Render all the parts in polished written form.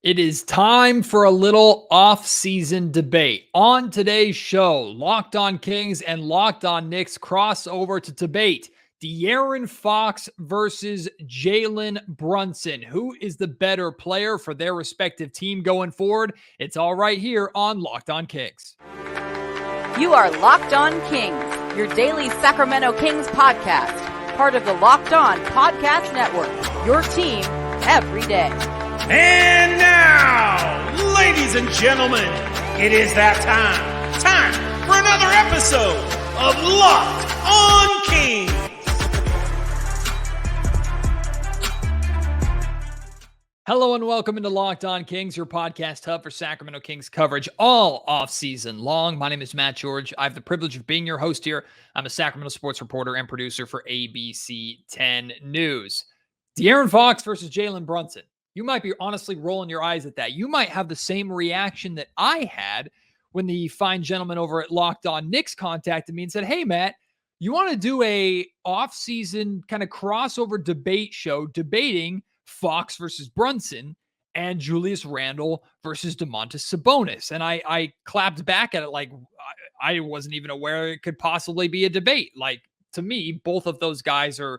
It is time for a little off-season debate. On today's show, Locked On Kings and Locked On Knicks cross over to debate De'Aaron Fox versus Jalen Brunson. Who is the better player for their respective team going forward? It's all right here on Locked On Kings. You are Locked On Kings, your daily Sacramento Kings podcast, part of the Locked On Podcast Network, your team every day. And now, ladies and gentlemen, it is that time for another episode of Locked On Kings. Hello and welcome into Locked On Kings, your podcast hub for Sacramento Kings coverage all off-season long. My name is Matt George. I have the privilege of being your host here. I'm a Sacramento sports reporter and producer for ABC 10 News. De'Aaron Fox versus Jalen Brunson. You might be honestly rolling your eyes at that. You might have the same reaction that I had when the fine gentleman over at Locked On Knicks contacted me and said, hey, Matt, you want to do a off-season kind of crossover debate show debating Fox versus Brunson and Julius Randle versus Domantas Sabonis. And I clapped back at it like I wasn't even aware it could possibly be a debate. Like, to me, both of those guys are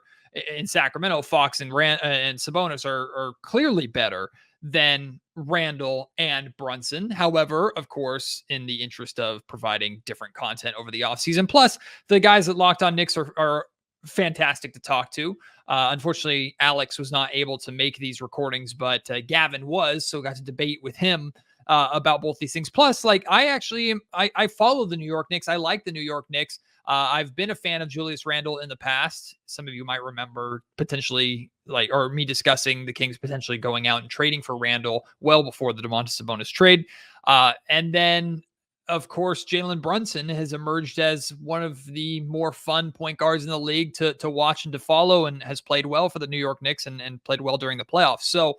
in Sacramento. Fox and Sabonis are clearly better than Randle and Brunson. However, of course, in the interest of providing different content over the offseason, plus the guys at Locked On Knicks are fantastic to talk to. Unfortunately, Alex was not able to make these recordings, but Gavin was, so got to debate with him about both these things. Plus, like, I follow the New York Knicks. I like the New York Knicks. I've been a fan of Julius Randle in the past. Some of you might remember potentially or me discussing the Kings potentially going out and trading for Randle well before the Domantas Sabonis trade. And then, of course, Jalen Brunson has emerged as one of the more fun point guards in the league to watch and to follow, and has played well for the New York Knicks and played well during the playoffs. So,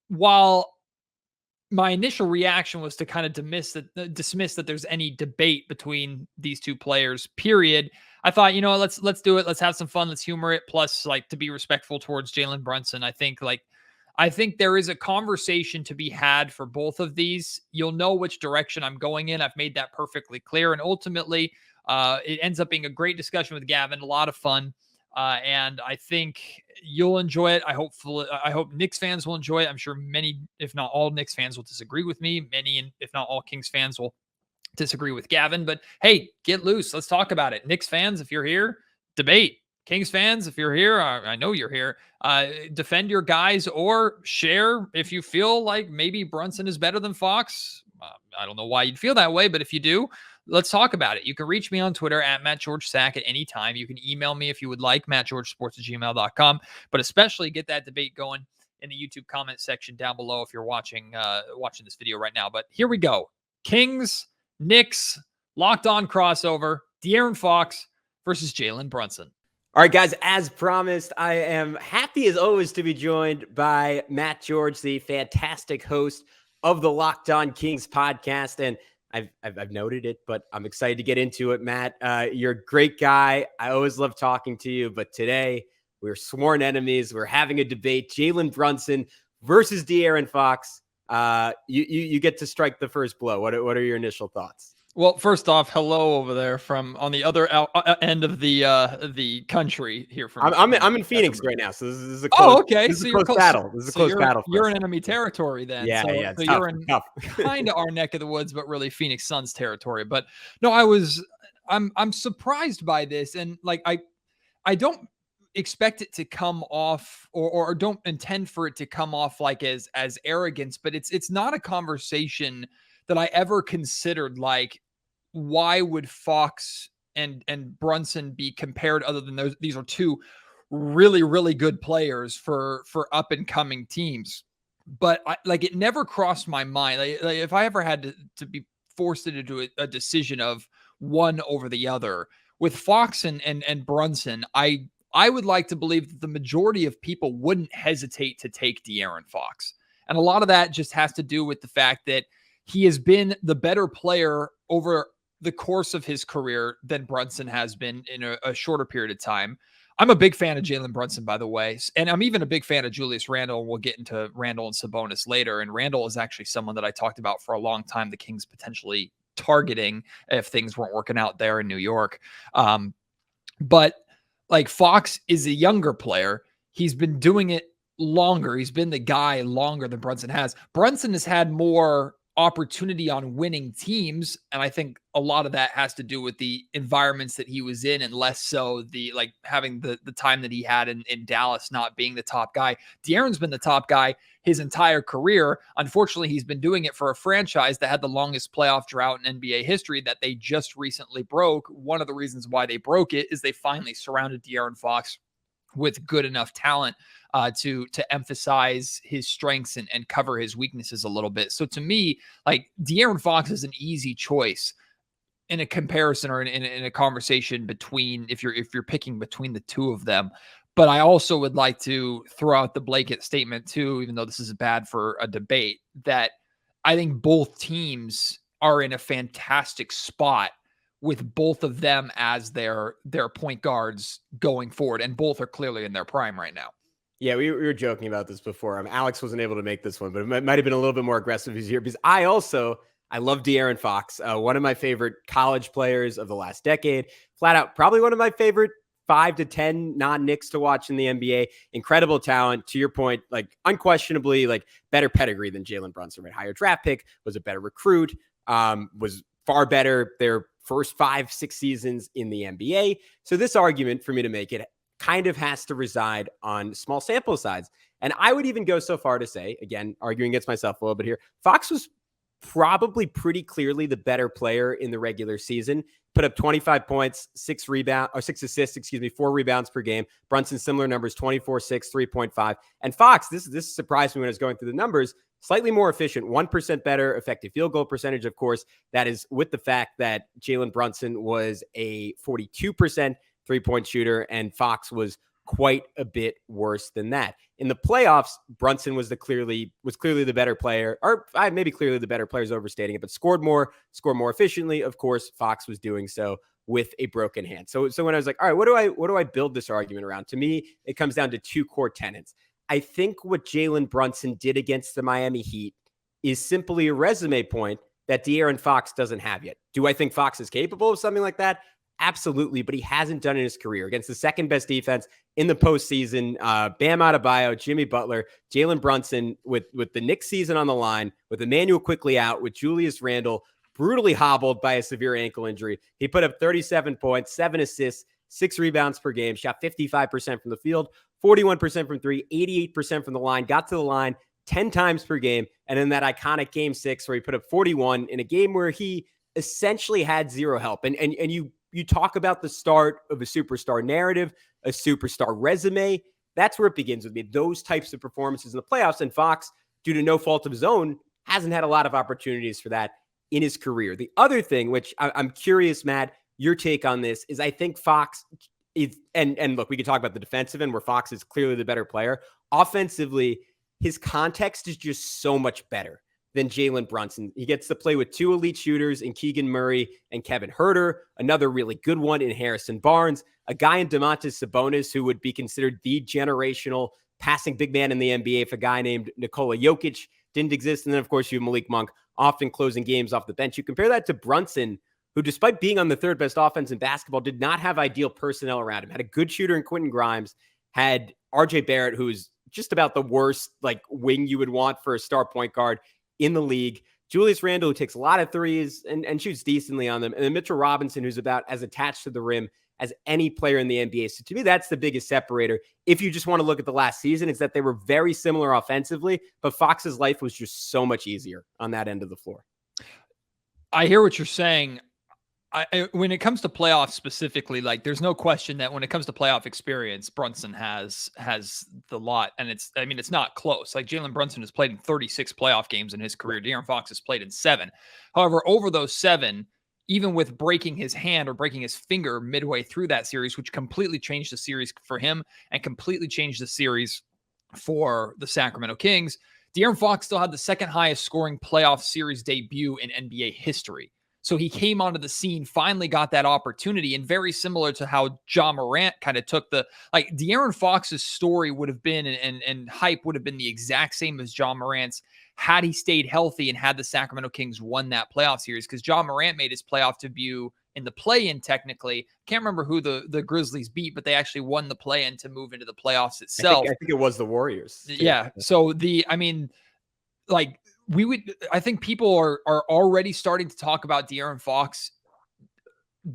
while my initial reaction was to kind of dismiss that there's any debate between these two players, period, I thought, let's do it. Let's have some fun. Let's humor it. Plus, to be respectful towards Jalen Brunson. I think there is a conversation to be had for both of these. You'll know which direction I'm going in. I've made that perfectly clear. And ultimately, it ends up being a great discussion with Gavin, a lot of fun. And I think you'll enjoy it. I hope Knicks fans will enjoy it. I'm sure many, if not all, Knicks fans will disagree with me. Many, if not all, Kings fans will disagree with Gavin. But hey, get loose. Let's talk about it. Knicks fans, if you're here, debate. Kings fans, if you're here, I know you're here, defend your guys or share if you feel like maybe Brunson is better than Fox. I don't know why you'd feel that way, but if you do, let's talk about it. You can reach me on Twitter at MattGeorgeSack at any time. You can email me if you would like, mattgeorgesports@gmail.com, but especially get that debate going in the YouTube comment section down below if you're watching this video right now. But here we go. Kings, Knicks, Locked On crossover, De'Aaron Fox versus Jalen Brunson. All right, guys, as promised, I am happy as always to be joined by Matt George, the fantastic host of the Locked On Kings podcast. And I've noted it, but I'm excited to get into it, Matt. You're a great guy. I always love talking to you, but today we're sworn enemies. We're having a debate, Jalen Brunson versus De'Aaron Fox. You get to strike the first blow. What are your initial thoughts? Well, first off, hello over there from on the other end of the country here. I'm in Phoenix right now, so this is a close, okay. This is a close battle. This is a close battle. You're in enemy territory then. Yeah, so it's you're in kind of our neck of the woods, but really Phoenix Suns territory. But no, I'm surprised by this, and I don't expect it to come off or don't intend for it to come off as arrogance, but it's not a conversation that I ever considered, why would Fox and Brunson be compared other than these are two really, really good players for up and coming teams. But it never crossed my mind. If I ever had to be forced to do a decision of one over the other with Fox and Brunson, I would like to believe that the majority of people wouldn't hesitate to take De'Aaron Fox. And a lot of that just has to do with the fact that he has been the better player over the course of his career than Brunson has been in a shorter period of time. I'm a big fan of Jalen Brunson, by the way. And I'm even a big fan of Julius Randle. We'll get into Randle and Sabonis later. And Randle is actually someone that I talked about for a long time, the Kings potentially targeting if things weren't working out there in New York. But like Fox is a younger player. He's been doing it longer. He's been the guy longer than Brunson has. Brunson has had more opportunity on winning teams, and I think a lot of that has to do with the environments that he was in, and less so the like having the time that he had in Dallas not being the top guy. De'Aaron's been the top guy his entire career. Unfortunately, he's been doing it for a franchise that had the longest playoff drought in NBA history that they just recently broke. One of the reasons why they broke it is they finally surrounded De'Aaron Fox with good enough talent to emphasize his strengths and cover his weaknesses a little bit. So to me, like De'Aaron Fox is an easy choice in a comparison or in a conversation between if you're picking between the two of them. But I also would like to throw out the blanket statement too, even though this is bad for a debate, that I think both teams are in a fantastic spot with both of them as their point guards going forward. And both are clearly in their prime right now. Yeah, we were joking about this before. Alex wasn't able to make this one, but it might have been a little bit more aggressive this year because I love De'Aaron Fox, one of my favorite college players of the last decade. Flat out, probably one of my favorite 5 to 10 non-Knicks to watch in the NBA. Incredible talent. To your point, like unquestionably, like better pedigree than Jalen Brunson. Right, higher draft pick, was a better recruit, was far better their first 5-6 seasons in the NBA. So this argument for me to make it kind of has to reside on small sample size. And I would even go so far to say, again, arguing against myself a little bit here, Fox was probably pretty clearly the better player in the regular season. Put up 25 points, 6 assists, 4 rebounds per game. Brunson, similar numbers, 24, 6, 3.5. And Fox, this surprised me when I was going through the numbers, slightly more efficient, 1% better effective field goal percentage. Of course, that is with the fact that Jalen Brunson was a 42% three-point shooter, and Fox was quite a bit worse than that. In the playoffs, Brunson was clearly the better player, or maybe clearly the better player is overstating it, but scored more efficiently. Of course, Fox was doing so with a broken hand. So when I was like, all right, what do I build this argument around? To me, it comes down to two core tenets. I think what Jalen Brunson did against the Miami Heat is simply a resume point that De'Aaron Fox doesn't have yet. Do I think Fox is capable of something like that? Absolutely, but he hasn't done it in his career against the second best defense in the postseason. Bam Adebayo, Jimmy Butler, Jalen Brunson with the Knicks season on the line, with Emmanuel quickly out, with Julius Randle brutally hobbled by a severe ankle injury. He put up 37 points, 7 assists, 6 rebounds per game, shot 55% from the field, 41% from 3, 88% from the line, got to the line 10 times per game. And in that iconic game 6 where he put up 41 in a game where he essentially had zero help. And you talk about the start of a superstar narrative, a superstar resume. That's where it begins with me. Those types of performances in the playoffs. And Fox, due to no fault of his own, hasn't had a lot of opportunities for that in his career. The other thing, which I'm curious, Matt, your take on this, is I think Fox is, and look, we can talk about the defensive end where Fox is clearly the better player. Offensively, his context is just so much better than Jalen Brunson. He gets to play with 2 elite shooters in Keegan Murray and Kevin Huerter, another really good one in Harrison Barnes, a guy in Domantas Sabonis who would be considered the generational passing big man in the NBA if a guy named Nikola Jokic didn't exist. And then, of course, you have Malik Monk often closing games off the bench. You compare that to Brunson, who, despite being on the 3rd best offense in basketball, did not have ideal personnel around him. Had a good shooter in Quentin Grimes, had RJ Barrett, who's just about the worst wing you would want for a star point guard in the league. Julius Randle, who takes a lot of threes and shoots decently on them. And then Mitchell Robinson, who's about as attached to the rim as any player in the NBA. So to me, that's the biggest separator. If you just want to look at the last season, it's that they were very similar offensively, but Fox's life was just so much easier on that end of the floor. I hear what you're saying. When it comes to playoffs specifically, like there's no question that when it comes to playoff experience, Brunson has the lot, and it's not close. Like Jalen Brunson has played in 36 playoff games in his career. De'Aaron Fox has played in 7. However, over those 7, even with breaking his hand or breaking his finger midway through that series, which completely changed the series for him and completely changed the series for the Sacramento Kings, De'Aaron Fox still had the second highest scoring playoff series debut in NBA history. So he came onto the scene, finally got that opportunity, and very similar to how Ja Morant kind of took De'Aaron Fox's story would have been and hype would have been the exact same as Ja Morant's had he stayed healthy and had the Sacramento Kings won that playoff series, because Ja Morant made his playoff debut in the play-in technically. Can't remember who the Grizzlies beat, but they actually won the play-in to move into the playoffs itself. I think it was the Warriors. Too. Yeah. So I think people are already starting to talk about De'Aaron Fox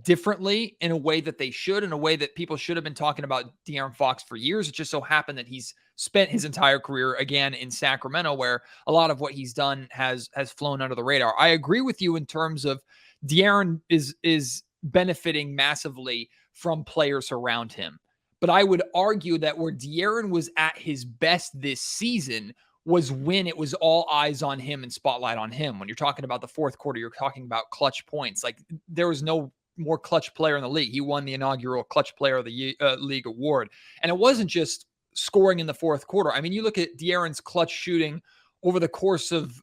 differently in a way that they should, in a way that people should have been talking about De'Aaron Fox for years. It just so happened that he's spent his entire career again in Sacramento, where a lot of what he's done has flown under the radar. I agree with you in terms of De'Aaron is benefiting massively from players around him. But I would argue that where De'Aaron was at his best this season was when it was all eyes on him and spotlight on him. When you're talking about the fourth quarter, you're talking about clutch points. Like, there was no more clutch player in the league. He won the inaugural Clutch Player of the League award. And it wasn't just scoring in the fourth quarter. I mean, you look at De'Aaron's clutch shooting over the course of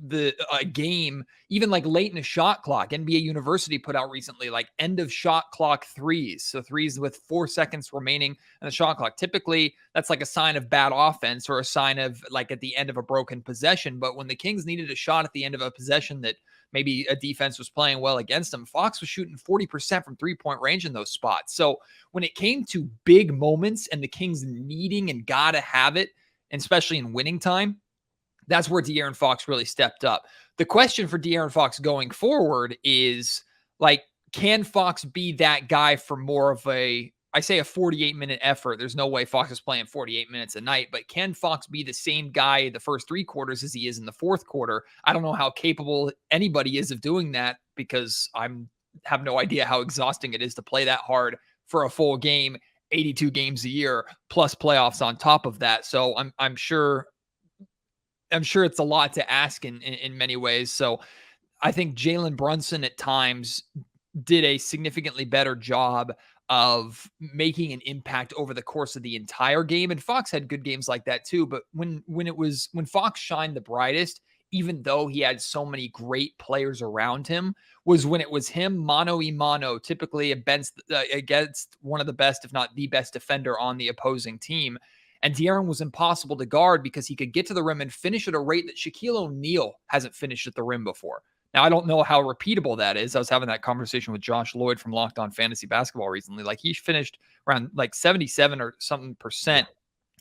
the game, even like late in the shot clock. NBA University put out recently, like end of shot clock threes. So threes with 4 seconds remaining in the shot clock. Typically, that's like a sign of bad offense or a sign of like at the end of a broken possession. But when the Kings needed a shot at the end of a possession that maybe a defense was playing well against them, Fox was shooting 40% from 3-point range in those spots. So when it came to big moments and the Kings needing and gotta have it, and especially in winning time, that's where De'Aaron Fox really stepped up. The question for De'Aaron Fox going forward is, like, can Fox be that guy for more of a 48-minute effort? There's no way Fox is playing 48 minutes a night, but can Fox be the same guy the first 3 quarters as he is in the fourth quarter? I don't know how capable anybody is of doing that, because have no idea how exhausting it is to play that hard for a full game, 82 games a year, plus playoffs on top of that. So I'm sure it's a lot to ask in many ways. So I think Jalen Brunson at times did a significantly better job of making an impact over the course of the entire game. And Fox had good games like that too. But when Fox shined the brightest, even though he had so many great players around him, was when it was him mano a mano, typically against one of the best, if not the best defender on the opposing team. And De'Aaron was impossible to guard because he could get to the rim and finish at a rate that Shaquille O'Neal hasn't finished at the rim before. Now, I don't know how repeatable that is. I was having that conversation with Josh Lloyd from Locked On Fantasy Basketball recently. Like, he finished around like 77 or something percent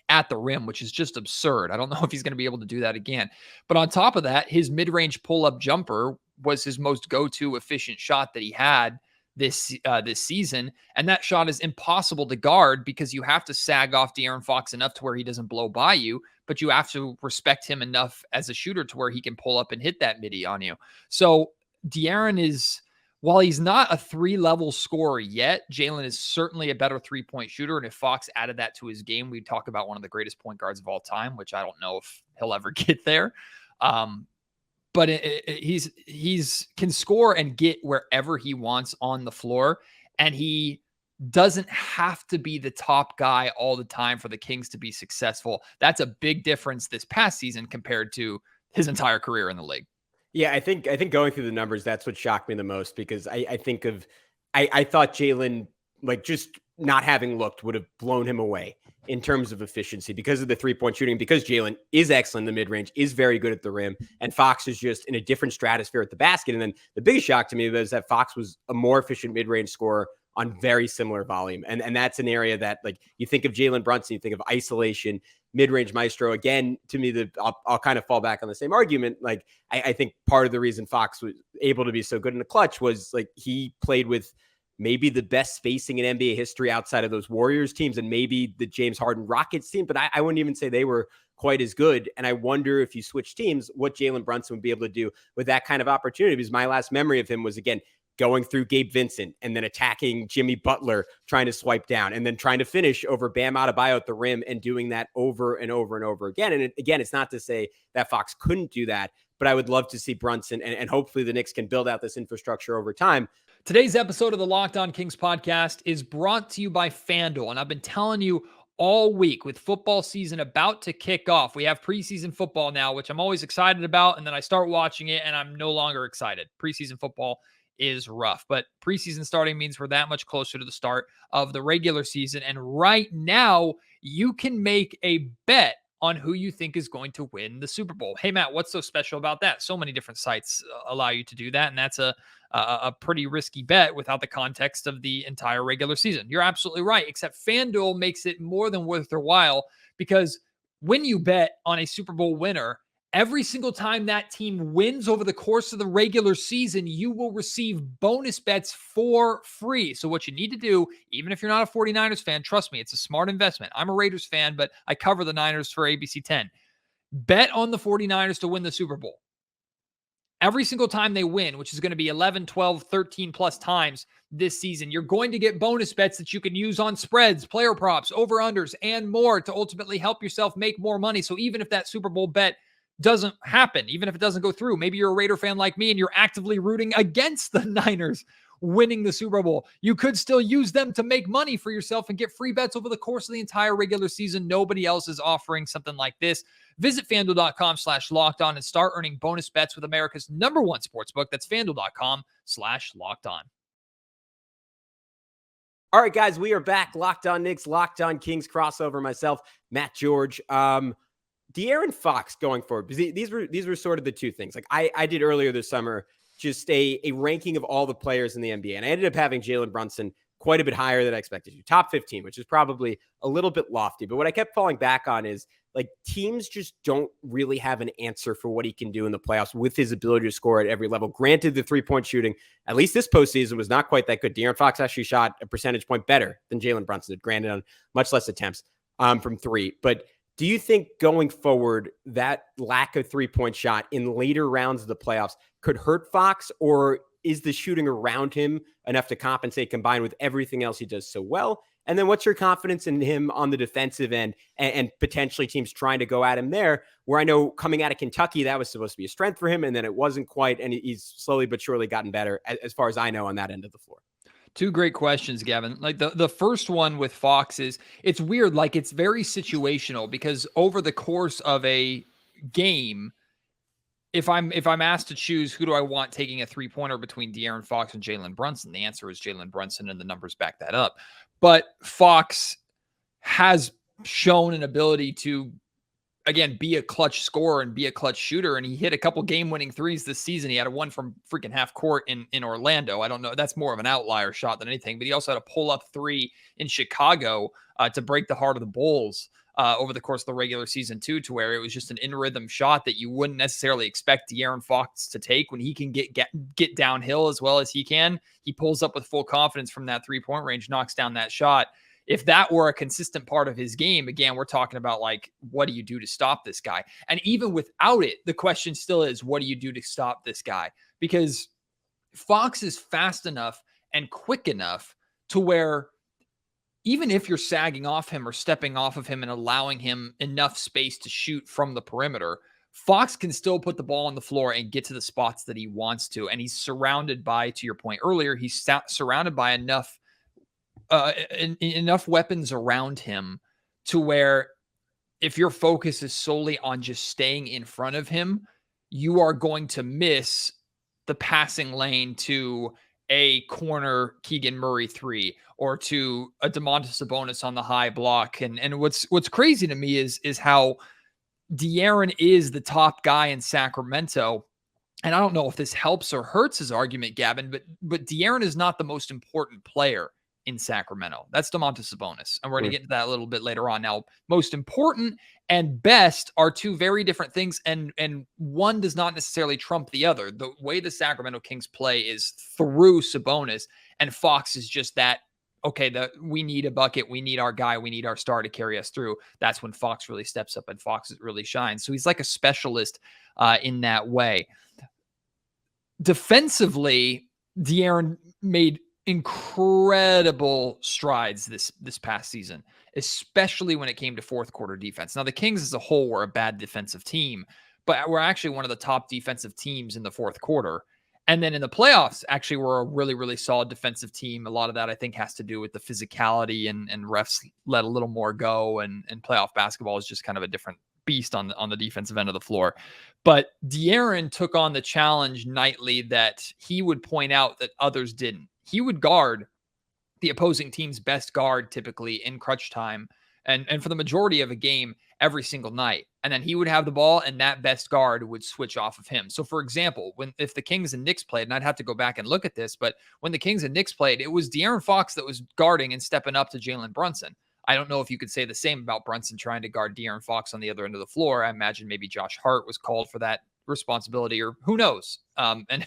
at the rim, which is just absurd. I don't know if he's going to be able to do that again. But on top of that, his mid-range pull-up jumper was his most go-to efficient shot that he had this season. And that shot is impossible to guard because you have to sag off De'Aaron Fox enough to where he doesn't blow by you, but you have to respect him enough as a shooter to where he can pull up and hit that midi on you. So De'Aaron is, while he's not a 3-level scorer yet, Jalen is certainly a better 3-point shooter. And if Fox added that to his game, we'd talk about one of the greatest point guards of all time, which I don't know if he'll ever get there. But he's can score and get wherever he wants on the floor. And he doesn't have to be the top guy all the time for the Kings to be successful. That's a big difference this past season compared to his entire career in the league. Yeah, I think going through the numbers, that's what shocked me the most, because I thought Jalen, like, just not having looked, would have blown him away in terms of efficiency because of the 3-point shooting, because Jalen is excellent in the mid-range, is very good at the rim, and Fox is just in a different stratosphere at the basket. And then the biggest shock to me was that Fox was a more efficient mid-range scorer on very similar volume. And that's an area that, like, you think of Jalen Brunson, you think of isolation, mid-range maestro. Again, to me, I'll kind of fall back on the same argument. Like, I think part of the reason Fox was able to be so good in the clutch was, like, he played with maybe the best spacing in NBA history outside of those Warriors teams and maybe the James Harden Rockets team, but I wouldn't even say they were quite as good. And I wonder, if you switch teams, what Jalen Brunson would be able to do with that kind of opportunity, because my last memory of him was, again, going through Gabe Vincent and then attacking Jimmy Butler, trying to swipe down, and then trying to finish over Bam Adebayo at the rim, and doing that over and over and over again. And again, it's not to say that Fox couldn't do that, but I would love to see Brunson, and hopefully the Knicks can build out this infrastructure over time. Today's episode of the Locked On Kings podcast is brought to you by FanDuel. And I've been telling you all week with football season about to kick off. We have preseason football now, which I'm always excited about. And then I start watching it and I'm no longer excited. Preseason football is rough, but preseason starting means we're that much closer to the start of the regular season. And right now you can make a bet on who you think is going to win the Super Bowl. Hey, Matt, what's so special about that? So many different sites allow you to do that. And that's a pretty risky bet without the context of the entire regular season. You're absolutely right, except FanDuel makes it more than worth their while, because when you bet on a Super Bowl winner, every single time that team wins over the course of the regular season, you will receive bonus bets for free. So what you need to do, even if you're not a 49ers fan, trust me, it's a smart investment. I'm a Raiders fan, but I cover the Niners for ABC 10. Bet on the 49ers to win the Super Bowl. Every single time they win, which is going to be 11, 12, 13 plus times this season, you're going to get bonus bets that you can use on spreads, player props, over-unders, and more to ultimately help yourself make more money. So even if that Super Bowl bet doesn't happen, even if it doesn't go through, maybe you're a Raider fan like me and you're actively rooting against the Niners winning the Super Bowl, you could still use them to make money for yourself and get free bets over the course of the entire regular season. Nobody else is offering something like this. Visit FanDuel.com/lockedon and start earning bonus bets with America's #1 sportsbook. That's FanDuel.com/lockedon. All right, guys, we are back. Locked On Knicks, Locked On Kings crossover. Myself, Matt George. De'Aaron Fox going forward, because these were sort of the two things. Like I did earlier this summer, just a ranking of all the players in the NBA. And I ended up having Jalen Brunson quite a bit higher than I expected to. Top 15, which is probably a little bit lofty. But what I kept falling back on is, like, teams just don't really have an answer for what he can do in the playoffs with his ability to score at every level. Granted, the three-point shooting, at least this postseason, was not quite that good. De'Aaron Fox actually shot a percentage point better than Jalen Brunson did, granted on much less attempts from three. But do you think going forward that lack of three-point shot in later rounds of the playoffs could hurt Fox, or is the shooting around him enough to compensate combined with everything else he does so well? And then what's your confidence in him on the defensive end and potentially teams trying to go at him there, where I know coming out of Kentucky, that was supposed to be a strength for him, and then it wasn't quite, and he's slowly but surely gotten better as far as I know on that end of the floor. Two great questions, Gavin. Like the first one with Fox is, it's weird. Like, it's very situational, because over the course of a game, if I'm asked to choose who do I want taking a three-pointer between De'Aaron Fox and Jalen Brunson, the answer is Jalen Brunson, and the numbers back that up. But Fox has shown an ability to, again, be a clutch scorer and be a clutch shooter. And he hit a couple game-winning threes this season. He had one from freaking half court in Orlando. I don't know. That's more of an outlier shot than anything. But he also had a pull-up three in Chicago to break the heart of the Bulls over the course of the regular season too, to where it was just an in-rhythm shot that you wouldn't necessarily expect De'Aaron Fox to take when he can get downhill as well as he can. He pulls up with full confidence from that three-point range, knocks down that shot. If that were a consistent part of his game, again, we're talking about, like, what do you do to stop this guy? And even without it, the question still is, what do you do to stop this guy? Because Fox is fast enough and quick enough to where even if you're sagging off him or stepping off of him and allowing him enough space to shoot from the perimeter, Fox can still put the ball on the floor and get to the spots that he wants to. And he's surrounded by, to your point earlier, he's surrounded by enough weapons around him to where if your focus is solely on just staying in front of him, you are going to miss the passing lane to a corner Keegan Murray three or to a Domantas Sabonis on the high block. And what's crazy to me is how De'Aaron is the top guy in Sacramento. And I don't know if this helps or hurts his argument, Gavin, but De'Aaron is not the most important player in Sacramento. That's Domantas Sabonis. And we're going to get into that a little bit later on. Now, most important and best are two very different things, and one does not necessarily trump the other. The way the Sacramento Kings play is through Sabonis, and Fox is just that, okay, we need a bucket, we need our guy, we need our star to carry us through. That's when Fox really steps up and Fox really shines. So he's like a specialist in that way. Defensively, De'Aaron made incredible strides this past season, especially when it came to fourth quarter defense. Now, the Kings as a whole were a bad defensive team, but we're actually one of the top defensive teams in the fourth quarter. And then in the playoffs, actually, we're a really, really solid defensive team. A lot of that, I think, has to do with the physicality and refs let a little more go. And playoff basketball is just kind of a different beast on the defensive end of the floor. But De'Aaron took on the challenge nightly that he would point out that others didn't. He would guard the opposing team's best guard typically in crunch time and for the majority of a game every single night. And then he would have the ball and that best guard would switch off of him. So for example, if the Kings and Knicks played, and I'd have to go back and look at this, but when the Kings and Knicks played, it was De'Aaron Fox that was guarding and stepping up to Jalen Brunson. I don't know if you could say the same about Brunson trying to guard De'Aaron Fox on the other end of the floor. I imagine maybe Josh Hart was called for that responsibility, or who knows? And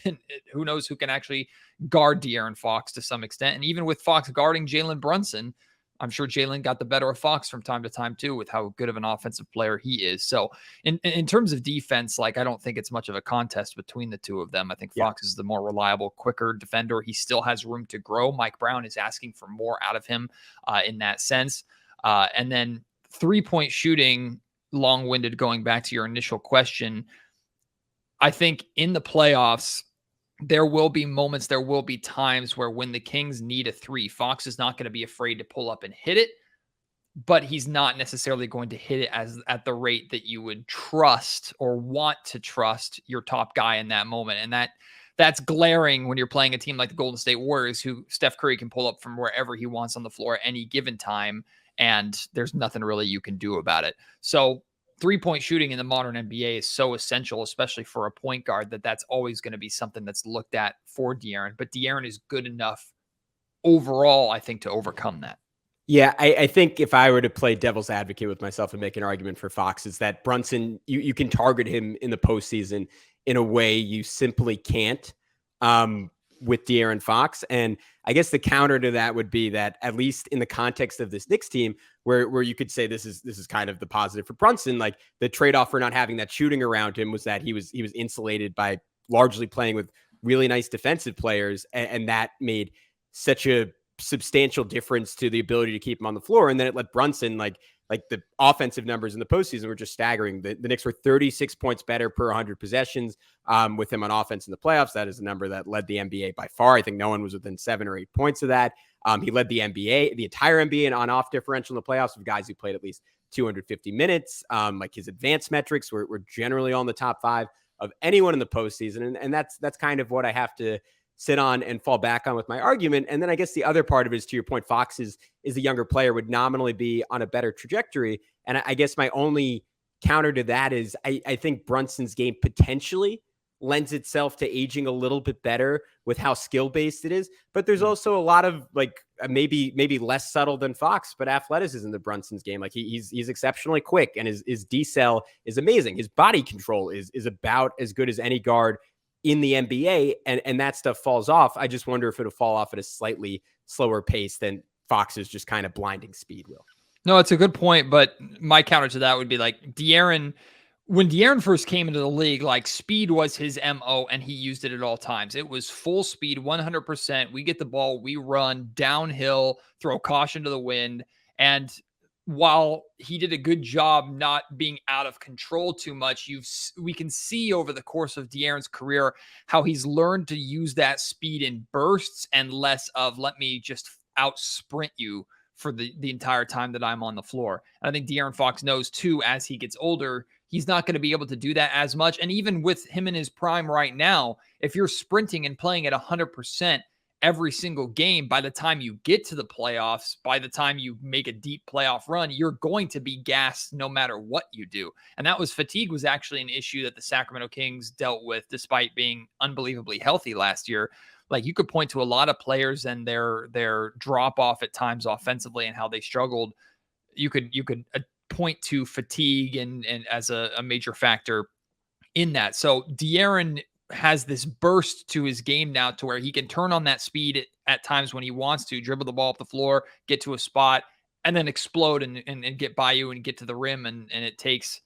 who knows who can actually guard De'Aaron Fox to some extent. And even with Fox guarding Jalen Brunson, I'm sure Jalen got the better of Fox from time to time too, with how good of an offensive player he is. So in terms of defense, like, I don't think it's much of a contest between the two of them. I think Fox is the more reliable, quicker defender. He still has room to grow. Mike Brown is asking for more out of him in that sense. And then 3-point shooting, long-winded, going back to your initial question, I think in the playoffs, there will be moments, there will be times where when the Kings need a three, Fox is not going to be afraid to pull up and hit it, but he's not necessarily going to hit it at the rate that you would trust or want to trust your top guy in that moment. And that's glaring when you're playing a team like the Golden State Warriors, who Steph Curry can pull up from wherever he wants on the floor at any given time, and there's nothing really you can do about it. So 3-point shooting in the modern NBA is so essential, especially for a point guard, that's always going to be something that's looked at for De'Aaron. But De'Aaron is good enough overall, I think, to overcome that. Yeah, I think if I were to play devil's advocate with myself and make an argument for Fox, is that Brunson, you can target him in the postseason in a way you simply can't with De'Aaron Fox. And I guess the counter to that would be that, at least in the context of this Knicks team, where you could say this is kind of the positive for Brunson, like the trade-off for not having that shooting around him was that he was insulated by largely playing with really nice defensive players, and that made such a substantial difference to the ability to keep him on the floor. And then it let Brunson, like the offensive numbers in the postseason were just staggering. The Knicks were 36 points better per 100 possessions with him on offense in the playoffs. That is a number that led the NBA by far. I think no one was within 7 or 8 points of that. He led the entire NBA in on-off differential in the playoffs with guys who played at least 250 minutes. Like, his advanced metrics were generally on the top 5 of anyone in the postseason. And that's kind of what I have to sit on and fall back on with my argument. And then I guess the other part of it is, to your point, Fox is a younger player, would nominally be on a better trajectory. And I guess my only counter to that is I think Brunson's game potentially lends itself to aging a little bit better with how skill-based it is. But there's also a lot of, like, maybe less subtle than Fox, but athleticism to Brunson's game. Like, he's exceptionally quick, and his decel is amazing. His body control is about as good as any guard in the NBA, and that stuff falls off. I just wonder if it'll fall off at a slightly slower pace than Fox's just kind of blinding speed will. No, it's a good point, but my counter to that would be, like, De'Aaron, when De'Aaron first came into the league, like, speed was his MO, and he used it at all times. It was full speed, 100%. We get the ball, we run downhill, throw caution to the wind, and while he did a good job not being out of control too much, we can see over the course of De'Aaron's career how he's learned to use that speed in bursts and less of, let me just out sprint you for the entire time that I'm on the floor. And I think De'Aaron Fox knows too, as he gets older, he's not going to be able to do that as much. And even with him in his prime right now, if you're sprinting and playing at 100%, every single game, by the time you get to the playoffs, by the time you make a deep playoff run, you're going to be gassed no matter what you do. And fatigue was actually an issue that the Sacramento Kings dealt with despite being unbelievably healthy last year. Like, you could point to a lot of players and their drop off at times offensively and how they struggled. You could point to fatigue and as a major factor in that. So De'Aaron has this burst to his game now to where he can turn on that speed at times when he wants to, dribble the ball up the floor, get to a spot, and then explode and get by you and get to the rim. And it takes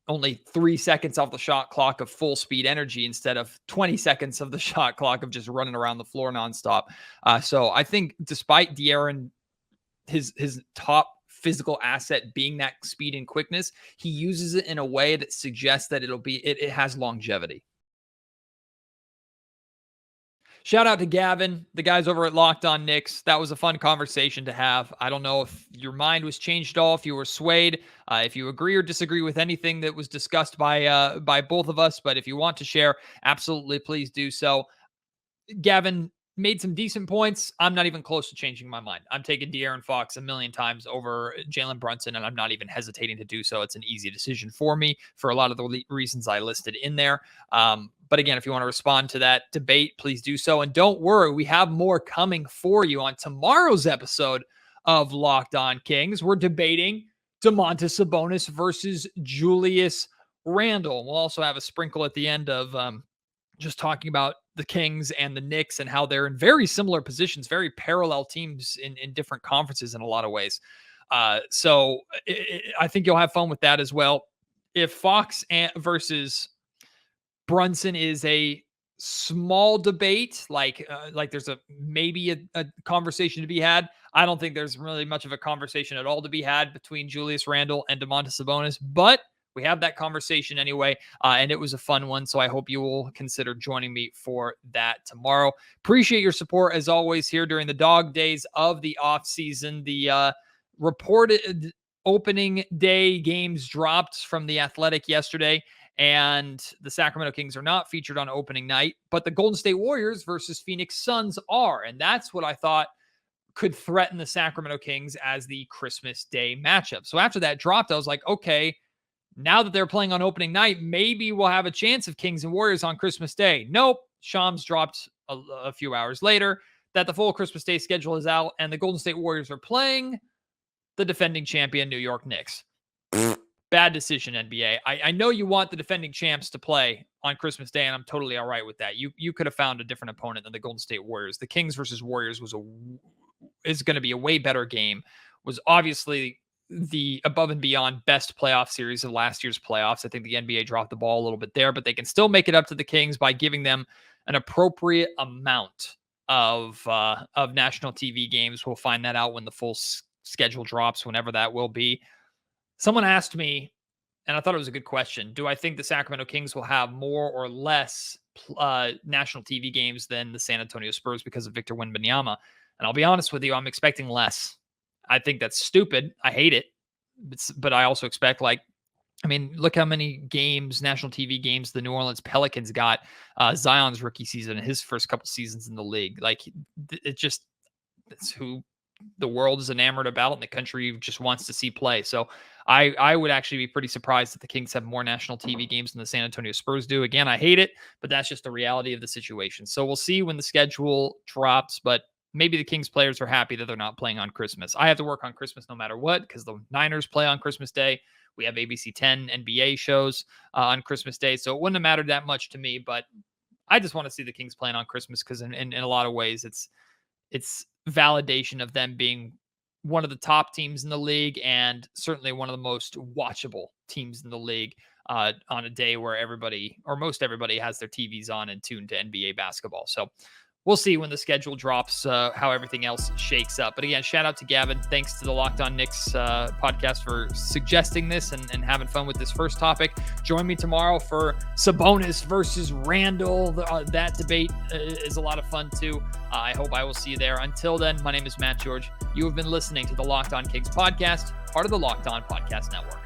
only 3 seconds off the shot clock of full speed energy instead of 20 seconds of the shot clock of just running around the floor nonstop. So I think despite De'Aaron, his top physical asset being that speed and quickness, he uses it in a way that suggests that it has longevity. shout out to Gavin, the guys over at Locked On Knicks. That was a fun conversation to have. I don't know if your mind was changed at all, if you were swayed, if you agree or disagree with anything that was discussed by both of us. But if you want to share, absolutely, please do so. Gavin made some decent points. I'm not even close to changing my mind. I'm taking De'Aaron Fox a million times over Jalen Brunson, and I'm not even hesitating to do so. It's an easy decision for me for a lot of the reasons I listed in there. But again, if you want to respond to that debate, please do so. And don't worry, we have more coming for you on tomorrow's episode of Locked On Kings. We're debating Domantas Sabonis versus Julius Randle. We'll also have a sprinkle at the end of just talking about the Kings and the Knicks and how they're in very similar positions, very parallel teams in different conferences in a lot of ways. So I think you'll have fun with that as well. If Fox versus Brunson is a small debate, like there's maybe a conversation to be had, I don't think there's really much of a conversation at all to be had between Julius Randle and Domantas Sabonis, but we have that conversation anyway, and it was a fun one, so I hope you will consider joining me for that tomorrow. Appreciate your support, as always, here during the dog days of the offseason. The reported opening day games dropped from The Athletic yesterday, and the Sacramento Kings are not featured on opening night, but the Golden State Warriors versus Phoenix Suns are, and that's what I thought could threaten the Sacramento Kings as the Christmas Day matchup. So after that dropped, I was like, okay, now that they're playing on opening night, maybe we'll have a chance of Kings and Warriors on Christmas Day. Nope. Shams dropped a few hours later that the full Christmas Day schedule is out and the Golden State Warriors are playing the defending champion New York Knicks. Bad decision, NBA. I know you want the defending champs to play on Christmas Day, and I'm totally all right with that. You could have found a different opponent than the Golden State Warriors. The Kings versus Warriors is going to be a way better game. Was obviously the above and beyond best playoff series of last year's playoffs. I think the NBA dropped the ball a little bit there, but they can still make it up to the Kings by giving them an appropriate amount of national TV games. We'll find that out when the full schedule drops, whenever that will be. Someone asked me, and I thought it was a good question, do I think the Sacramento Kings will have more or less national TV games than the San Antonio Spurs because of Victor Wembanyama? And I'll be honest with you, I'm expecting less. I think that's stupid. I hate it. But I also expect, look how many games, national TV games, the New Orleans Pelicans got Zion's rookie season and his first couple seasons in the league. It's who the world is enamored about and the country just wants to see play. So I would actually be pretty surprised that the Kings have more national TV games than the San Antonio Spurs do. Again, I hate it, but that's just the reality of the situation. So we'll see when the schedule drops, but maybe the Kings players are happy that they're not playing on Christmas. I have to work on Christmas no matter what because the Niners play on Christmas Day. We have ABC 10 NBA shows on Christmas Day. So it wouldn't have mattered that much to me, but I just want to see the Kings playing on Christmas because in a lot of ways it's validation of them being one of the top teams in the league and certainly one of the most watchable teams in the league on a day where everybody or most everybody has their TVs on and tuned to NBA basketball. So we'll see when the schedule drops how everything else shakes up. But again, shout out to Gavin. Thanks to the Locked On Knicks podcast for suggesting this and having fun with this first topic. Join me tomorrow for Sabonis versus Randle. That debate is a lot of fun too. I hope I will see you there. Until then, my name is Matt George. You have been listening to the Locked On Kings podcast, part of the Locked On Podcast Network.